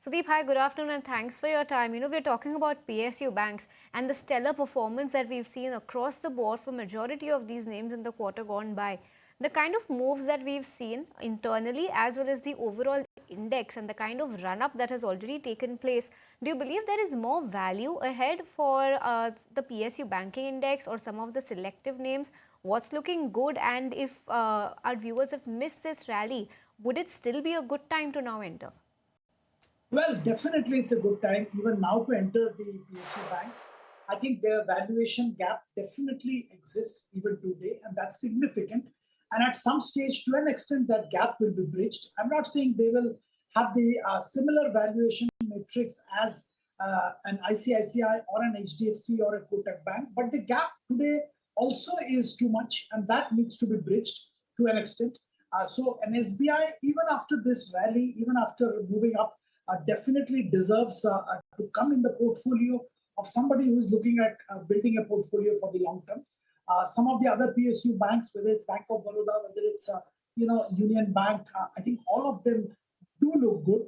Sudeep, hi, good afternoon, and thanks for your time. We're talking about PSU banks and the stellar performance that we've seen across the board for majority of these names in the quarter gone by. The kind of moves that we've seen internally as well as the overall index and the kind of run-up that has already taken place, do you believe there is more value ahead for the PSU banking index or some of the selective names? What's looking good, and if our viewers have missed this rally, would it still be a good time to now enter? Well, definitely it's a good time even now to enter the PSU banks. I think their valuation gap definitely exists even today, and that's significant. And at some stage, to an extent, that gap will be bridged. I'm not saying they will have the similar valuation metrics as an ICICI or an HDFC or a Kotak Bank, but the gap today also is too much, and that needs to be bridged to an extent. So an SBI, even after this rally, even after moving up, definitely deserves to come in the portfolio of somebody who is looking at building a portfolio for the long term. Some of the other PSU banks, whether it's Bank of Baroda, whether it's Union Bank, I think all of them do look good.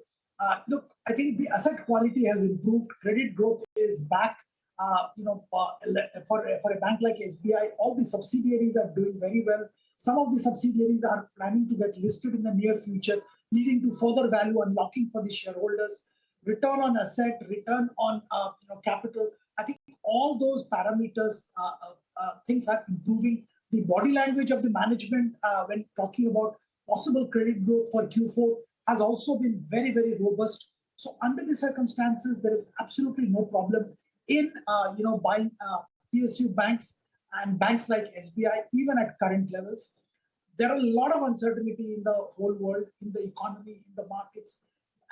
Look, I think the asset quality has improved. Credit growth is back. For a bank like SBI, all the subsidiaries are doing very well. Some of the subsidiaries are planning to get listed in the near future, leading to further value unlocking for the shareholders. Return on asset, return on capital. I think all those parameters, things are improving. The body language of the management when talking about possible credit growth for Q4 has also been very, very robust. So under the circumstances, there is absolutely no problem in buying PSU banks and banks like SBI, even at current levels. There are a lot of uncertainty in the whole world, in the economy, in the markets.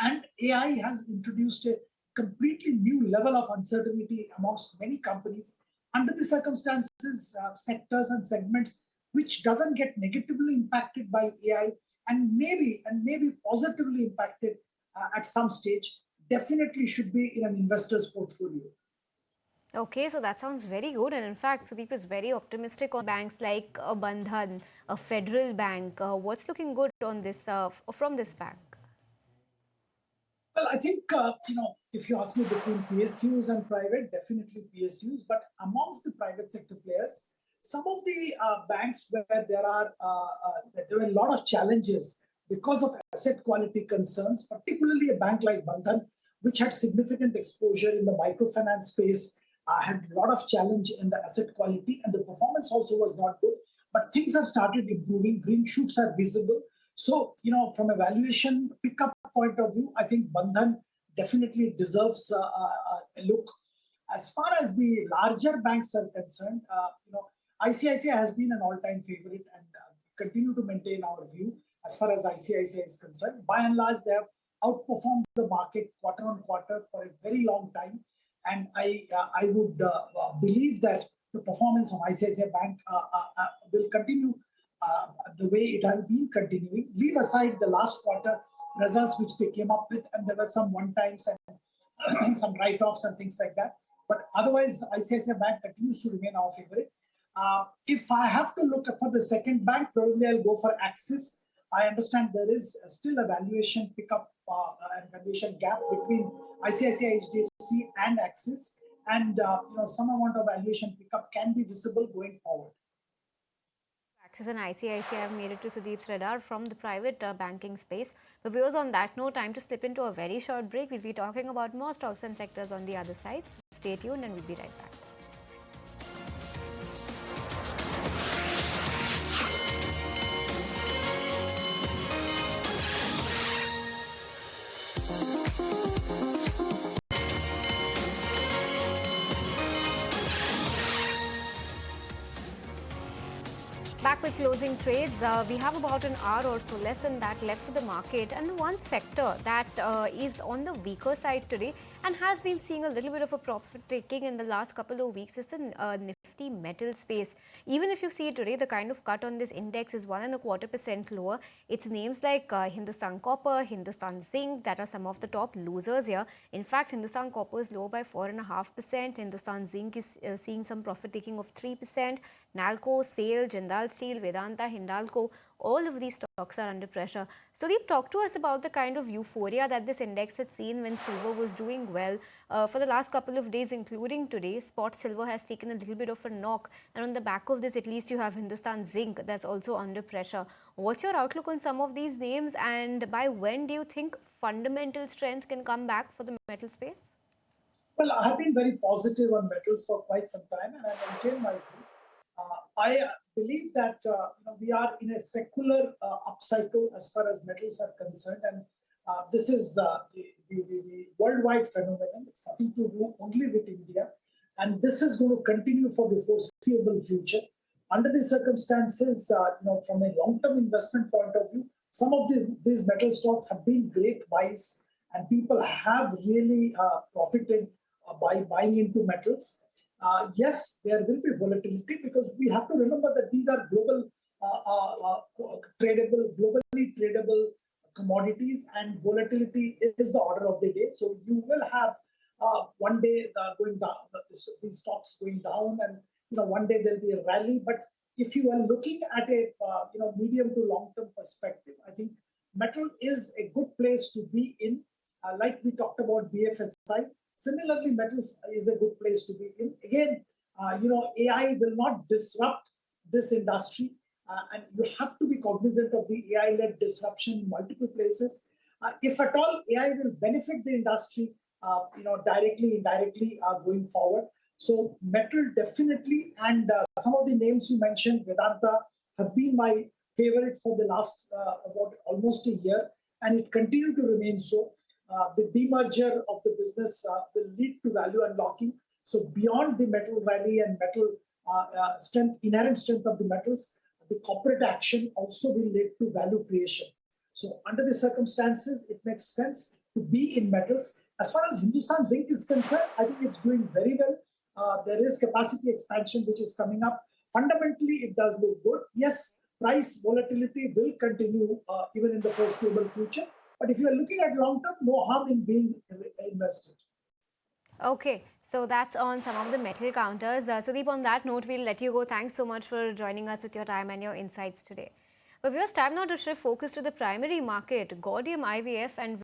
And AI has introduced a completely new level of uncertainty amongst many companies. Under the circumstances, sectors and segments which doesn't get negatively impacted by AI and maybe positively impacted at some stage, definitely should be in an investor's portfolio. Okay, so that sounds very good. And in fact, Sudeep is very optimistic on banks like Bandhan, a federal bank. What's looking good on this from this bank? Well, I think, if you ask me between PSUs and private, definitely PSUs. But amongst the private sector players, some of the banks where there were a lot of challenges because of asset quality concerns, particularly a bank like Bandhan, which had significant exposure in the microfinance space, had a lot of challenge in the asset quality, and the performance also was not good. But things have started improving. Green shoots are visible. So, from a valuation pickup point of view, I think Bandhan definitely deserves a look. As far as the larger banks are concerned, ICICI has been an all-time favorite, and continue to maintain our view as far as ICICI is concerned. By and large, they have outperformed the market quarter on quarter for a very long time. And I would believe that the performance of ICICI Bank will continue the way it has been continuing. Leave aside the last quarter results which they came up with, and there were some one-times and some write-offs and things like that. But otherwise, ICICI Bank continues to remain our favorite. If I have to look for the second bank, probably I'll go for Axis. I understand there is still a valuation pickup and valuation gap between ICICI, HDFC, and Axis, and some amount of valuation pickup can be visible going forward. Axis and ICICI have made it to Sudeep's radar from the private banking space. But viewers, on that note, time to slip into a very short break. We'll be talking about more stocks and sectors on the other side. So stay tuned, and we'll be right back. Back with closing trades, we have about an hour or so less than that left for the market, and one sector that is on the weaker side today and has been seeing a little bit of a profit taking in the last couple of weeks is the nifty metal space. Even if you see today, the kind of cut on this index is 1.25% lower. It's names like Hindustan Copper, Hindustan Zinc that are some of the top losers here. In fact, Hindustan Copper is low by 4.5%. Hindustan Zinc is seeing some profit taking of 3%. Nalco, SAIL, Jindal Steel, Vedanta, Hindalco, all of these stocks are under pressure. Sudeep, talk to us about the kind of euphoria that this index had seen when silver was doing well. For the last couple of days, including today, spot silver has taken a little bit of a knock. And on the back of this, at least you have Hindustan Zinc that's also under pressure. What's your outlook on some of these names, and by when do you think fundamental strength can come back for the metal space? Well, I have been very positive on metals for quite some time, and I maintain my view. I believe that we are in a secular upcycle as far as metals are concerned, and this is the worldwide phenomenon. It's nothing to do only with India, and this is going to continue for the foreseeable future. Under these circumstances, from a long-term investment point of view, some of these metal stocks have been great buys, and people have really profited by buying into metals. Yes, there will be volatility because we have to remember that these are globally tradable commodities, and volatility is the order of the day. So you will have one day going down, these stocks going down, and one day there'll be a rally. But if you are looking at a medium to long term perspective, I think metal is a good place to be in. Like we talked about BFSI, similarly, metals is a good place to be in. Again, AI will not disrupt this industry, and you have to be cognizant of the AI-led disruption in multiple places. If at all, AI will benefit the industry, directly, indirectly, going forward. So, metal definitely, and some of the names you mentioned, Vedanta, have been my favorite for the last about almost a year, and it continued to remain so. The demerger of the business will lead to value unlocking. So beyond the metal rally and metal inherent strength of the metals, the corporate action also will lead to value creation. So under the circumstances, it makes sense to be in metals. As far as Hindustan Zinc is concerned, I think it's doing very well. There is capacity expansion which is coming up. Fundamentally, it does look good. Yes, price volatility will continue even in the foreseeable future. But if you are looking at long term, no harm in being invested. Okay, so that's on some of the metal counters. Sudeep, on that note, we'll let you go. Thanks so much for joining us with your time and your insights today. But it's time now to shift focus to the primary market. Gaudium IVF and